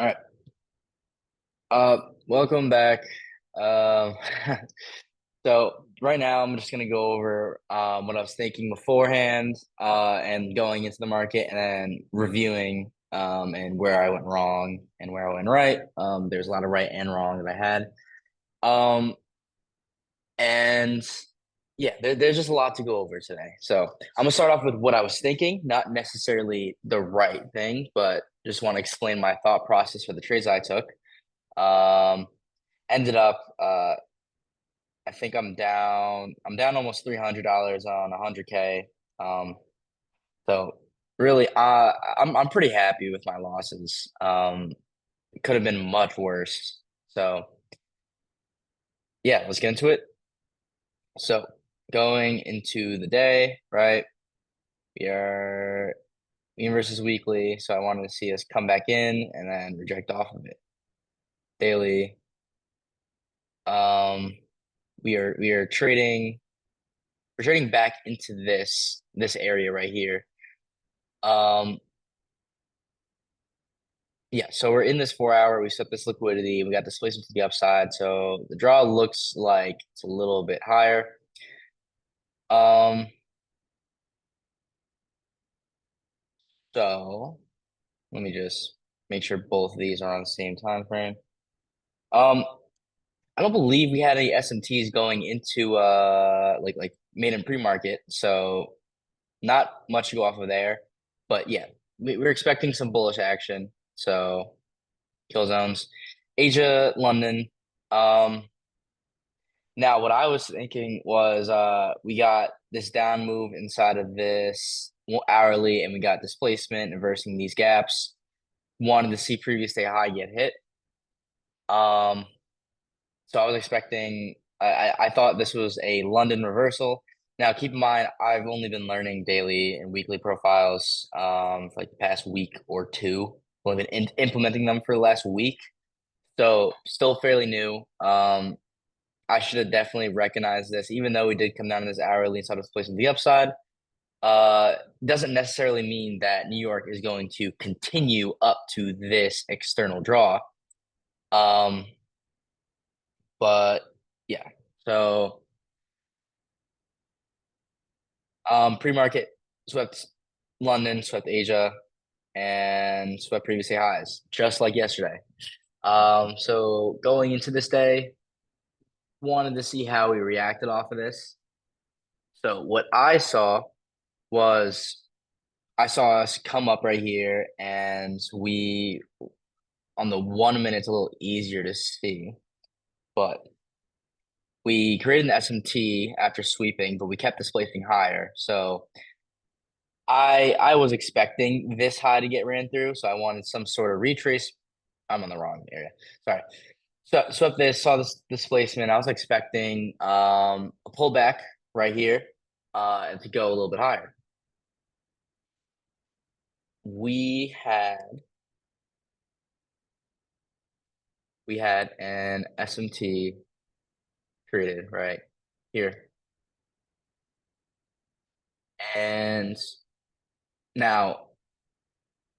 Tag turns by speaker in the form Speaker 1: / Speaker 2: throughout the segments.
Speaker 1: All right. Uh, Welcome back. Um, so right now I'm just gonna go over what I was thinking beforehand, and going into the market, and then reviewing and where I went wrong and where I went right. There's a lot of right and wrong that I had. Um, and yeah, there's just a lot to go over today. So I'm gonna start off with what I was thinking, not necessarily the right thing, but just want to explain my thought process for the trades I took. Um, Ended up I think I'm down almost $300 on 100K. Um so really I'm pretty happy with my losses. It could have been much worse. So yeah, let's get into it. So going into the day, right? We are mean versus weekly, so I wanted to see us come back in and then reject off of it. Daily, um we are trading, we're trading back into this area right here. Um, yeah, so we're in this 4 hour. We set this liquidity. We got displacement to the upside. So the draw looks like it's a little bit higher. Um, so let me just make sure both of these are on the same time frame. Um, I don't believe we had any SMTs going into like made in pre-market, so not much to go off of there. But yeah, we're expecting some bullish action. So kill zones. Asia, London. Um, Now what I was thinking was we got this down move inside of this hourly, and we got displacement inversing these gaps. Wanted to see previous day high get hit. Um, so I was expecting, I thought this was a London reversal. Now keep in mind, I've only been learning daily and weekly profiles for like the past week or two. I've been implementing them for the last week. So still fairly new. I should have definitely recognized this, even though we did come down in this hourly and saw this place on the upside. Doesn't necessarily mean that New York is going to continue up to this external draw. Um, but yeah, so pre-market swept London, swept Asia, and swept previous day highs, just like yesterday. So going into this day, wanted to see how we reacted off of this. So what I saw was I saw us come up right here, and we on the 1 minute it's a little easier to see, but we created an SMT after sweeping, but we kept displacing higher. So I was expecting this high to get ran through, so I wanted some sort of retrace. I'm on the wrong area. Sorry. So swept this, saw this displacement. I was expecting a pullback right here and to go a little bit higher. We had we had an SMT created right here. And now,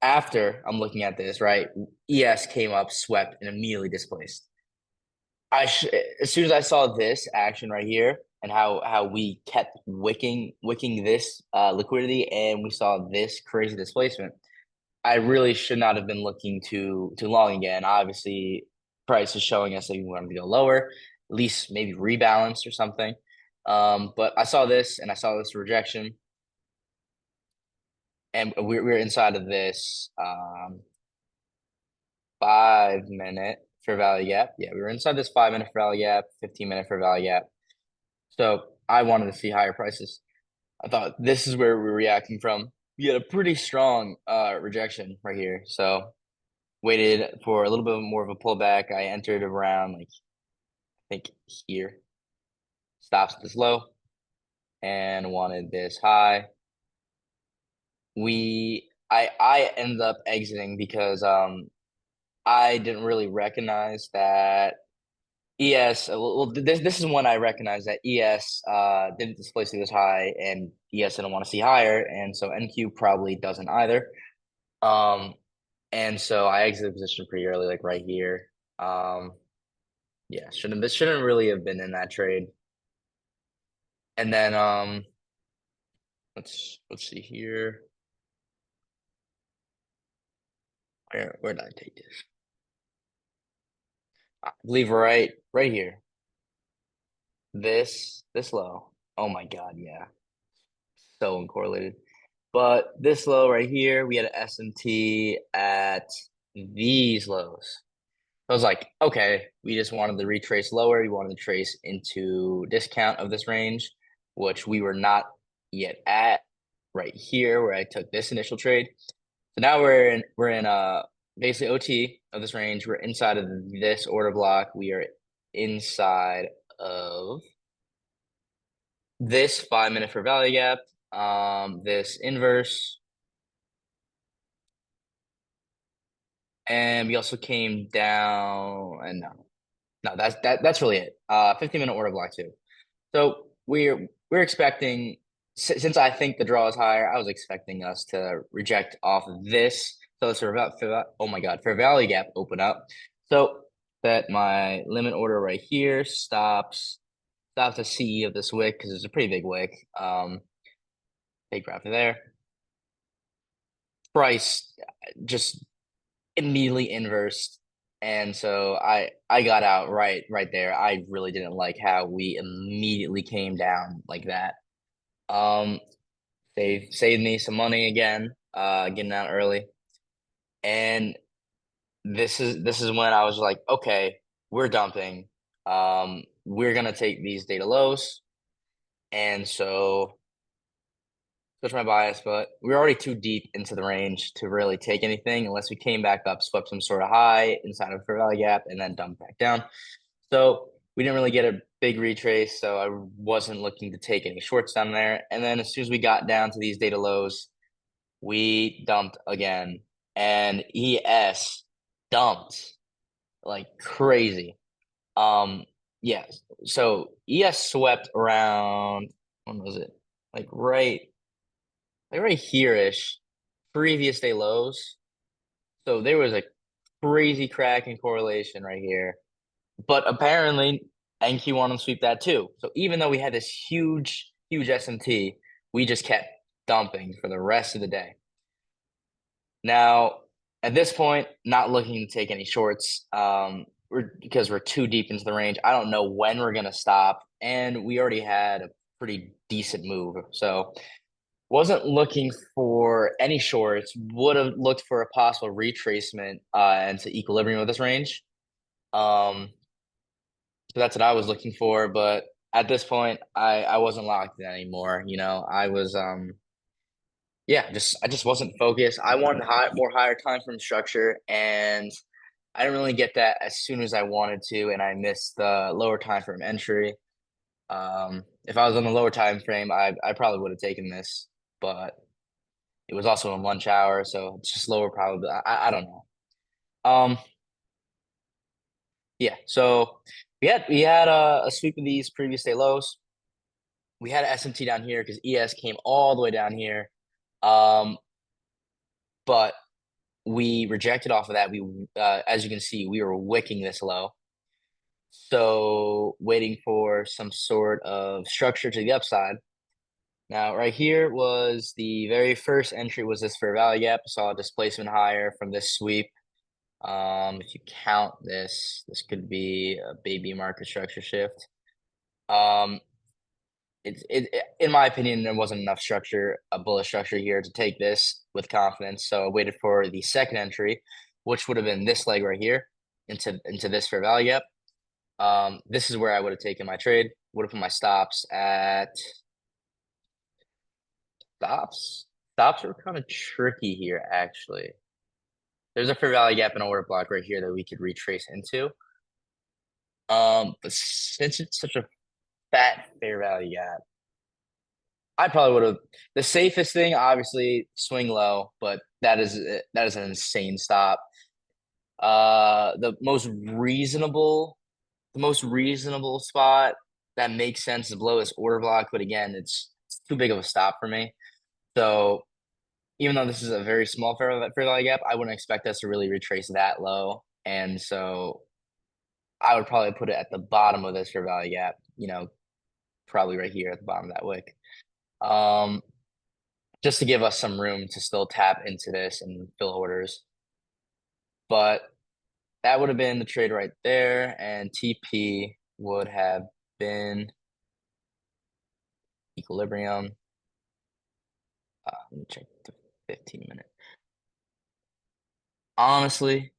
Speaker 1: after I'm looking at this, right, ES came up, swept, and immediately displaced. As soon as I saw this action right here and how we kept wicking this liquidity, and we saw this crazy displacement, I really should not have been looking too long again. Obviously, price is showing us that we wanted to go lower, at least maybe rebalance or something. But I saw this and I saw this rejection, and we're inside of this 5 minute fair value gap. Yeah, we were inside this 5 minute fair value gap, 15 minute fair value gap. So I wanted to see higher prices. I thought this is where we're reacting from. We had a pretty strong rejection right here. So waited for a little bit more of a pullback. I entered around like I think here, stops this low and wanted this high. I ended up exiting because I didn't really recognize that ES. Well, this is when I recognized that ES didn't displace this high, and ES didn't want to see higher, and so NQ probably doesn't either. Um, And so I exited the position pretty early, like right here. Um, yeah, this shouldn't really have been in that trade. And then let's see here. Where did I take this? I believe right here. This low. Oh my God, yeah. So uncorrelated. But this low right here, we had an SMT at these lows. I was like, okay, we just wanted to retrace lower. We wanted to trace into discount of this range, which we were not yet at right here where I took this initial trade. So now we're in basically OT of this range. We're inside of this order block. We are inside of this 5 minute for value gap. This inverse, and we also came down. And no, that's really it. 15 minute order block too. So we're expecting, since I think the draw is higher, I was expecting us to reject off of this. So let's oh my God, fair value gap open up. So that my limit order right here stops the CE of this wick because it's a pretty big wick. Big graph there. Price just immediately inversed. And so I got out right there. I really didn't like how we immediately came down like that. Um, saved me some money again, getting out early. And this is when I was like, okay, we're dumping. We're gonna take these data lows. And so switch my bias, but we were already too deep into the range to really take anything unless we came back up, swept some sort of high inside of fair value gap, and then dumped back down. So we didn't really get a big retrace, so I wasn't looking to take any shorts down there. And then as soon as we got down to these data lows, we dumped again, and ES dumped like crazy. Um, yeah. So ES swept around. When was it? Like right here-ish, previous day lows. So there was a crazy crack in correlation right here. But apparently NQ wanted to sweep that too. So even though we had this huge SMT, we just kept dumping for the rest of the day. Now, at this point, not looking to take any shorts, because we're too deep into the range. I don't know when we're gonna stop, and we already had a pretty decent move. So wasn't looking for any shorts. Would have looked for a possible retracement into equilibrium of this range. So that's what I was looking for. But at this point, I wasn't locked in anymore. I was yeah, I just wasn't focused. I wanted more higher time frame structure, and I didn't really get that as soon as I wanted to, and I missed the lower time frame entry. If I was on the lower time frame, I probably would have taken this, but it was also in lunch hour, so it's just lower probably. I don't know. Um, yeah. So we had a sweep of these previous day lows. We had an SMT down here because ES came all the way down here. But we rejected off of that. As you can see, we were wicking this low. So waiting for some sort of structure to the upside. Now, right here was the very first entry was this fair value gap. Saw a displacement higher from this sweep. If you count this could be a baby market structure shift. Um, in my opinion, there wasn't enough structure, a bullish structure here to take this with confidence. So I waited for the second entry, which would have been this leg right here into this fair value gap. This is where I would have taken my trade. Would have put my stops at stops. Stops are kind of tricky here, actually. There's a fair value gap and order block right here that we could retrace into. But since it's such a fat fair value gap, I probably would have the safest thing, obviously, swing low, but that is an insane stop. The most reasonable spot that makes sense is below this order block, but again, it's too big of a stop for me. So even though this is a very small fair value gap, I wouldn't expect us to really retrace that low. And so I would probably put it at the bottom of this fair value gap, probably right here at the bottom of that wick. Um, just to give us some room to still tap into this and fill orders. But that would have been the trade right there, and TP would have been equilibrium. Let me check the 15-minute. Honestly,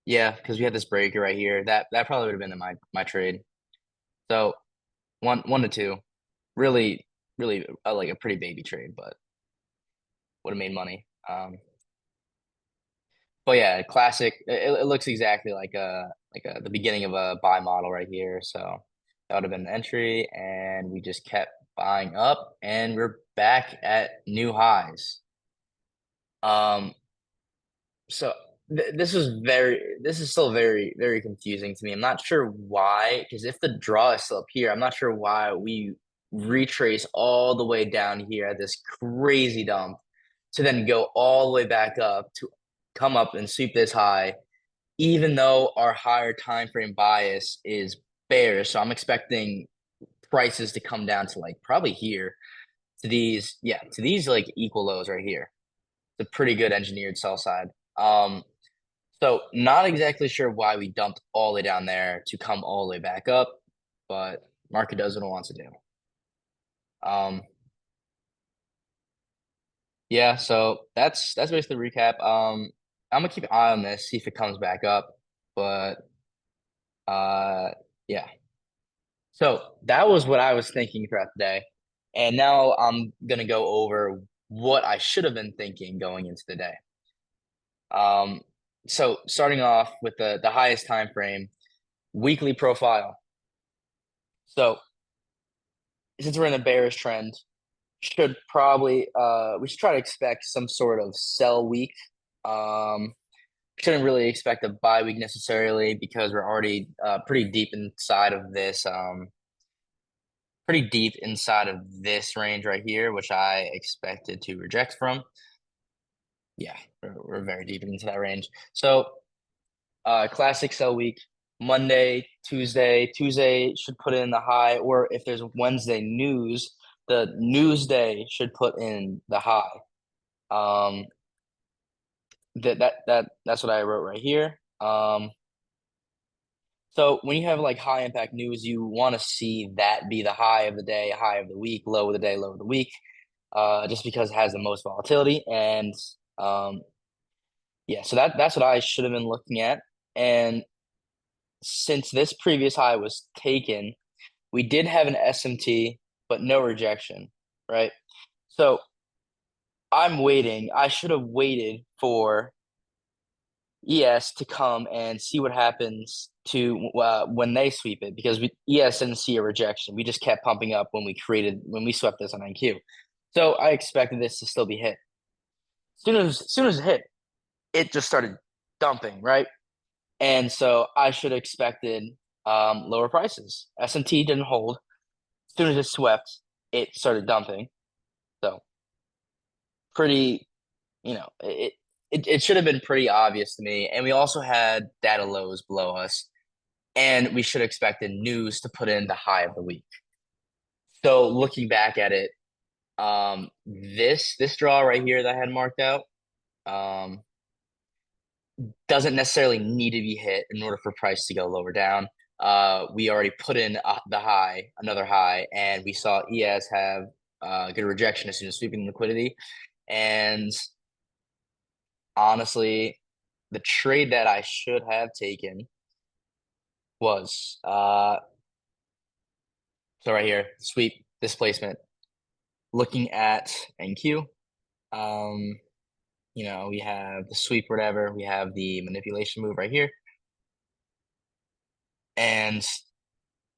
Speaker 1: yeah, because we had this breaker right here. That probably would have been in my trade. So one to two, really, really like a pretty baby trade, but would have made money. But yeah, classic. It looks exactly like the beginning of a buy model right here. So that would have been the entry, and we just kept buying up, and we're back at new highs. Um, so this is still very, very confusing to me. I'm not sure why, because if the draw is still up here, I'm not sure why we retrace all the way down here at this crazy dump to then go all the way back up to come up and sweep this high, even though our higher time frame bias is bearish. So I'm expecting prices to come down to like probably here to these like equal lows right here. It's a pretty good engineered sell side. So not exactly sure why we dumped all the way down there to come all the way back up, but market does what it wants to do. Um, yeah, so that's basically the recap. I'm gonna keep an eye on this, see if it comes back up, but uh, yeah. So that was what I was thinking throughout the day, and now I'm gonna go over what I should have been thinking going into the day. Um, so starting off with the highest time frame, weekly profile. So since we're in a bearish trend, should probably we should try to expect some sort of sell week. Um, shouldn't really expect a buy week necessarily because we're already pretty deep inside of this range right here, which I expected to reject from. Yeah, we're very deep into that range. So classic sell week. Monday, Tuesday. Tuesday should put in the high, or if there's Wednesday news, the news day should put in the high. Um, that's what I wrote right here. So when you have like high impact news, you want to see that be the high of the day, high of the week, low of the day, low of the week, just because it has the most volatility. And um, yeah, so that's what I should have been looking at. And since this previous high was taken, we did have an SMT, but no rejection, right? So I'm waiting. I should have waited for ES to come and see what happens to when they sweep it because ES didn't see a rejection. We just kept pumping up when we swept this on NQ. So I expected this to still be hit. Soon as it hit, it just started dumping, right? And so I should have expected lower prices. S&T didn't hold. As soon as it swept, it started dumping. So pretty, it should have been pretty obvious to me. And we also had data lows below us, and we should have expected news to put in the high of the week. So looking back at it, this draw right here that I had marked out, um, doesn't necessarily need to be hit in order for price to go lower down. We already put in another high, and we saw ES have good rejection as soon as sweeping liquidity. And honestly, the trade that I should have taken was so right here, sweep displacement. Looking at NQ, um, we have the sweep, whatever. We have the manipulation move right here, and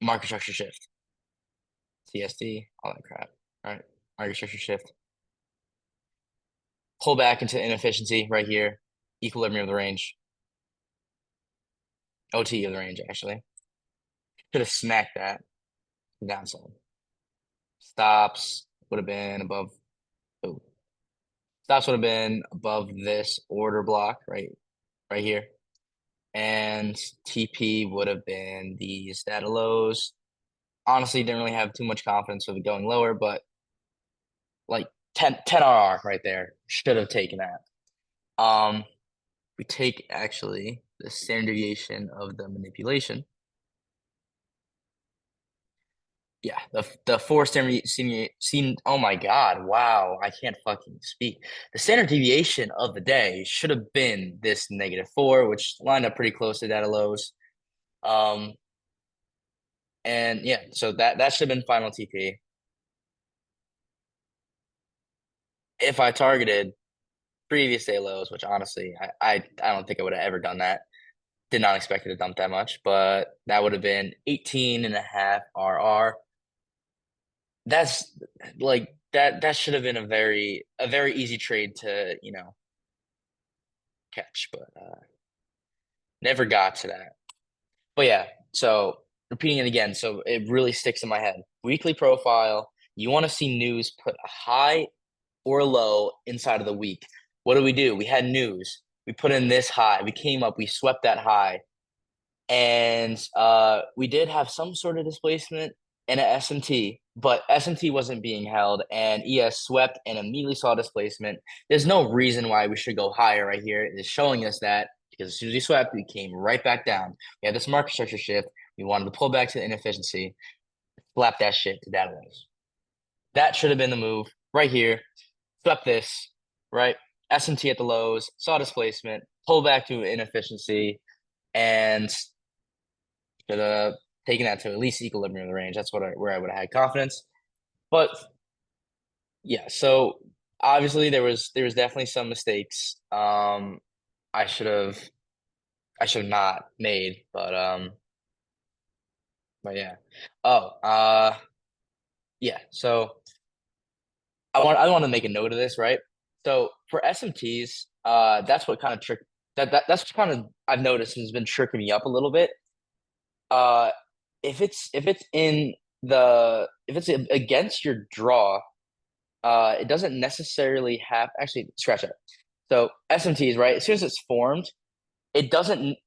Speaker 1: market structure shift, CSD, all that crap. All right, market structure shift. Pull back into inefficiency right here, equilibrium of the range, OT of the range, actually. Could have smacked that downside. Stops, would have been above, oh, stops would have been above this order block right here. And TP would have been these data lows. Honestly, didn't really have too much confidence of it going lower, but like 10 RR right there. Should have taken that. We take actually the standard deviation of the manipulation. Yeah, the four standard seen. Oh my God! Wow, I can't fucking speak. The standard deviation of the day should have been this -4, which lined up pretty close to data lows. Um, and yeah, so that should have been final TP. If I targeted previous day lows, which honestly I don't think I would have ever done that. Did not expect it to dump that much, but that would have been 18.5 RR. That's like that should have been a very easy trade to, catch, but never got to that. But yeah, so repeating it again, so it really sticks in my head. Weekly profile, you want to see news put a high or low inside of the week. What do? We had news. We put in this high. We came up, we swept that high. And we did have some sort of displacement in an SMT, but SMT wasn't being held, and ES swept and immediately saw displacement. There's no reason why we should go higher right here. It's showing us that because as soon as we swept, we came right back down. We had this market structure shift. We wanted to pull back to the inefficiency, slap that shit to data lows. That should have been the move right here. Swept this, right? SMT at the lows, saw displacement, pull back to inefficiency, and should have taken that to at least equilibrium in the range. That's where I would have had confidence. But yeah, so obviously there was definitely some mistakes. I should have I should have not made, but yeah. Oh, yeah. So I want to make a note of this, right? So for SMTs, that's what kind of trick that's kind of I've noticed has been tricking me up a little bit. Uh, if it's against your draw, it doesn't necessarily have actually scratch that. So SMTs, right? As soon as it's formed, it doesn't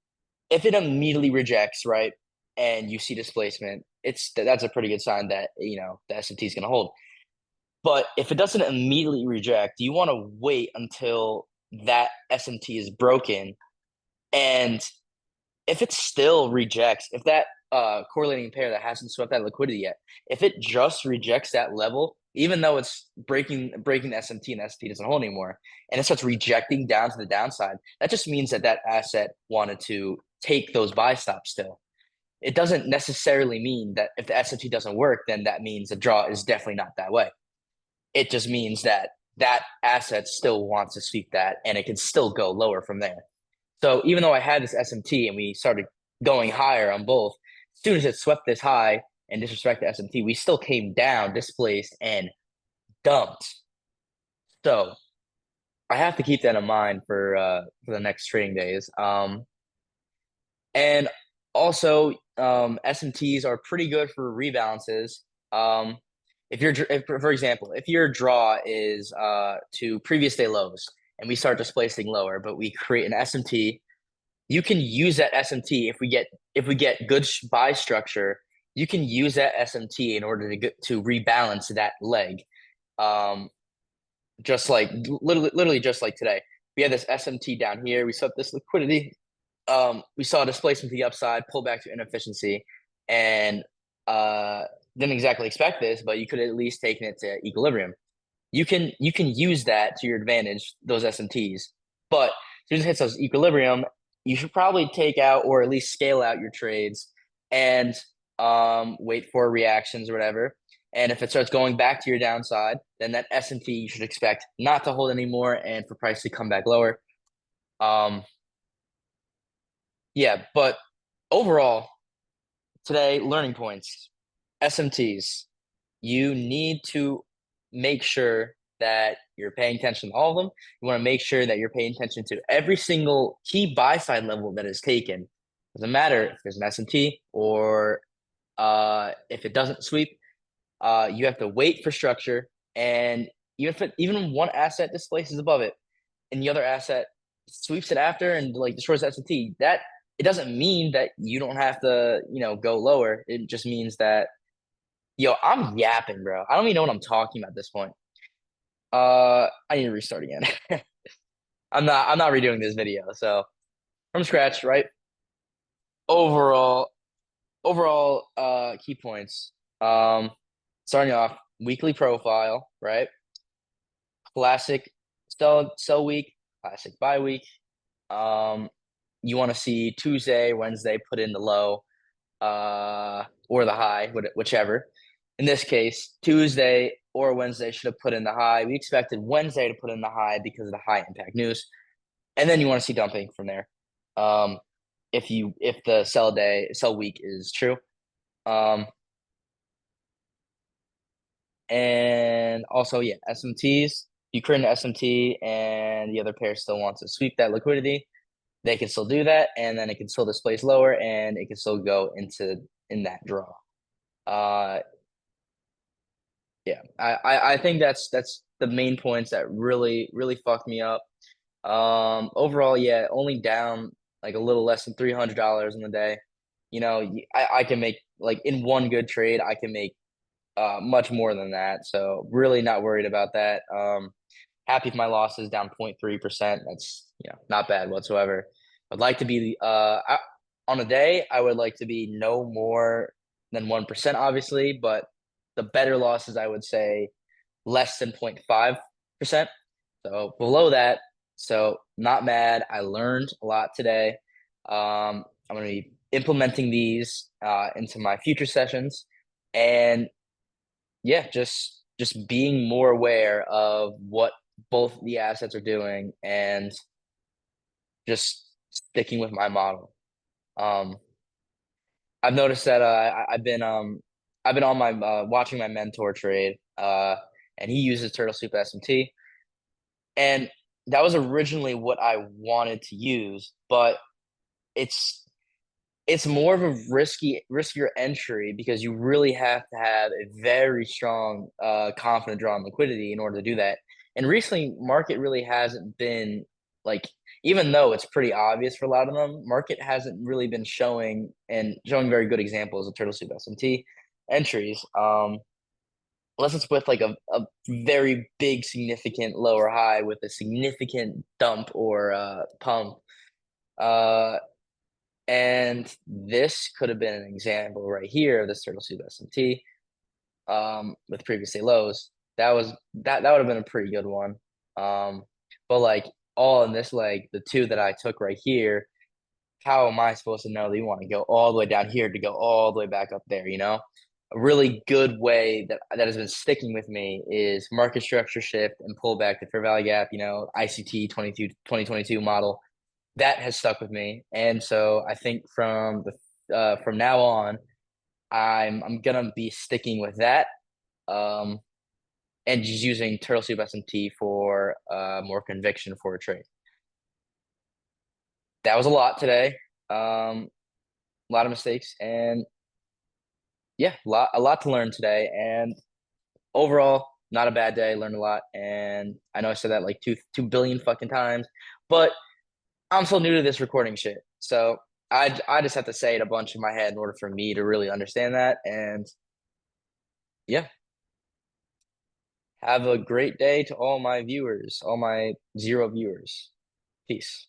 Speaker 1: if it immediately rejects, right, and you see displacement, that's a pretty good sign that the SMT is going to hold. But if it doesn't immediately reject, you want to wait until that SMT is broken. And if it still rejects, if that correlating pair that hasn't swept that liquidity yet, if it just rejects that level, even though it's breaking the SMT and the SMT doesn't hold anymore, and it starts rejecting down to the downside, that just means that that asset wanted to take those buy stops still. It doesn't necessarily mean that if the SMT doesn't work, then that means the draw is definitely not that way. It just means that that asset still wants to sweep that, and it can still go lower from there. So even though I had this SMT and we started going higher on both, as soon as it swept this high and disrespect the SMT, we still came down, displaced, and dumped. So I have to keep that in mind for the next trading days. And also SMTs are pretty good for rebalances. For example, if your draw is to previous day lows and we start displacing lower, but we create an SMT, you can use that SMT if we get good buy structure. You can use that SMT in order to rebalance that leg. Um, just like literally just like today, we had this SMT down here. We set this liquidity. We saw displacement to the upside, pull back to inefficiency, and didn't exactly expect this, but you could at least taken it to equilibrium. You can use that to your advantage, those SMTs. But as soon as it hits those equilibrium, you should probably take out or at least scale out your trades and wait for reactions or whatever. And if it starts going back to your downside, then that S&P you should expect not to hold anymore and for price to come back lower. Um, yeah, but overall, today, learning points, SMTs, you need to make sure that you're paying attention to all of them. You want to make sure that you're paying attention to every single key buy side level that is taken. Doesn't matter if there's an SMT or if it doesn't sweep. You have to wait for structure. And even one asset displaces above it, and the other asset sweeps it after and like destroys the SMT, that it doesn't mean that you don't have to, go lower. It just means that I'm yapping, bro. I don't even know what I'm talking about at this point. I need to restart again. I'm not redoing this video. So from scratch, right? Overall, key points. Um, Starting off, weekly profile, right? Classic sell week, classic buy week. Um, you want to see Tuesday, Wednesday, put in the low, or the high, whichever. In this case, Tuesday or Wednesday should have put in the high. We expected Wednesday to put in the high because of the high impact news, and then you want to see dumping from there. Um, if the sell week is true. Um, and also, yeah, SMTs. You create an SMT and the other pair still wants to sweep that liquidity, they can still do that, and then it can still displace lower, and it can still go in that draw. Uh, yeah, I think that's the main points that really fucked me up. Overall, yeah, only down like a little less than $300 in the day. I can make like in one good trade, I can make much more than that. So really not worried about that. Happy if my loss is down 0.3%. That's not bad whatsoever. I'd like to be on a day. I would like to be no more than 1%, obviously, but the better losses I would say less than 0.5%. So below that, so not mad. I learned a lot today. I'm going to be implementing these into my future sessions, and yeah, just being more aware of what both the assets are doing and just sticking with my model. Um, I've noticed that I've been on my watching my mentor trade, and he uses Turtle Soup SMT, and that was originally what I wanted to use, but it's it's more of a riskier entry because you really have to have a very strong, confident draw on liquidity in order to do that. And recently, market really hasn't been like, even though it's pretty obvious for a lot of them, market hasn't really been showing very good examples of turtle soup SMT entries. Unless it's with like a very big, significant lower high with a significant dump or pump. Uh, and this could have been an example right here of this turtle soup SMT with previous day lows. That would have been a pretty good one. But like all in this leg, the two that I took right here, how am I supposed to know that you want to go all the way down here to go all the way back up there? A really good way that has been sticking with me is market structure shift and pull back the fair value gap. ICT 2022 model that has stuck with me. And so I think from now on, I'm gonna be sticking with that, um, and just using Turtle Soup SMT for more conviction for a trade. That was a lot today. A lot of mistakes, and yeah, a lot to learn today. And overall, not a bad day. Learned a lot, and I know I said that like two billion fucking times, but I'm so new to this recording shit. So I just have to say it a bunch in my head in order for me to really understand that. And yeah, have a great day to all my viewers, all my 0 viewers. Peace.